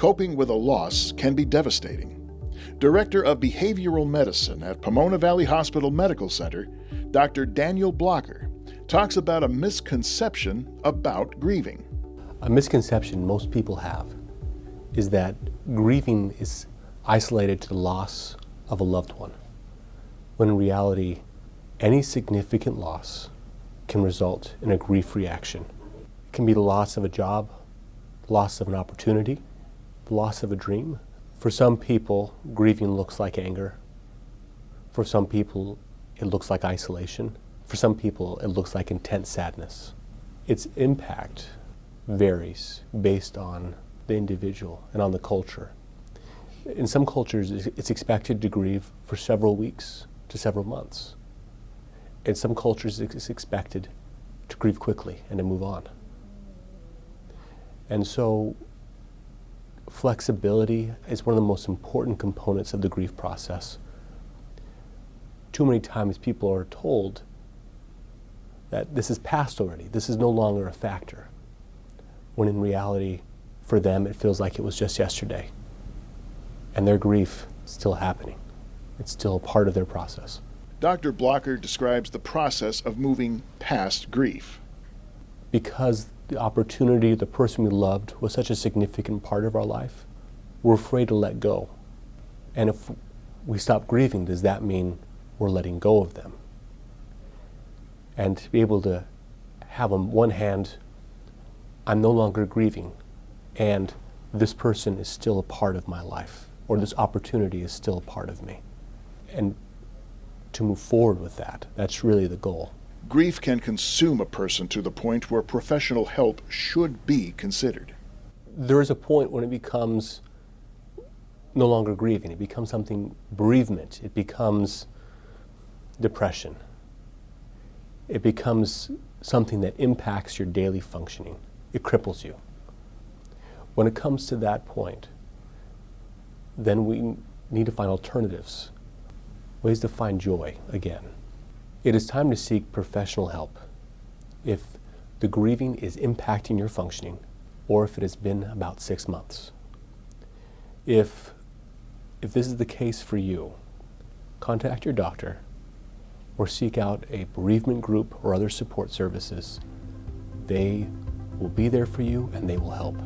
Coping with a loss can be devastating. Director of Behavioral Medicine at Pomona Valley Hospital Medical Center, Dr. Daniel Blocker, talks about a misconception about grieving. A misconception most people have is that grieving is isolated to the loss of a loved one, when in reality, any significant loss can result in a grief reaction. It can be the loss of a job, loss of an opportunity, the loss of a dream. For some people, grieving looks like anger. For some people, it looks like isolation. For some people, it looks like intense sadness. Its impact varies based on the individual and on the culture. In some cultures, it's expected to grieve for several weeks to several months. In some cultures, it's expected to grieve quickly and to move on. And so, flexibility is one of the most important components of the grief process. Too many times people are told that this is past already, this is no longer a factor, when in reality, for them, it feels like it was just yesterday. And their grief is still happening. It's still a part of their process. Dr. Blocker describes the process of moving past grief. Because the opportunity, the person we loved, was such a significant part of our life, we're afraid to let go. And if we stop grieving, does that mean we're letting go of them? And to be able to have on one hand, I'm no longer grieving, and this person is still a part of my life, or this opportunity is still a part of me. And to move forward with that, that's really the goal. Grief can consume a person to the point where professional help should be considered. There is a point when it becomes no longer grieving. It becomes something, bereavement. It becomes depression. It becomes something that impacts your daily functioning. It cripples you. When it comes to that point, then we need to find alternatives, ways to find joy again. It is time to seek professional help if the grieving is impacting your functioning, or if it has been about 6 months. If this is the case for you, contact your doctor or seek out a bereavement group or other support services. They will be there for you and they will help.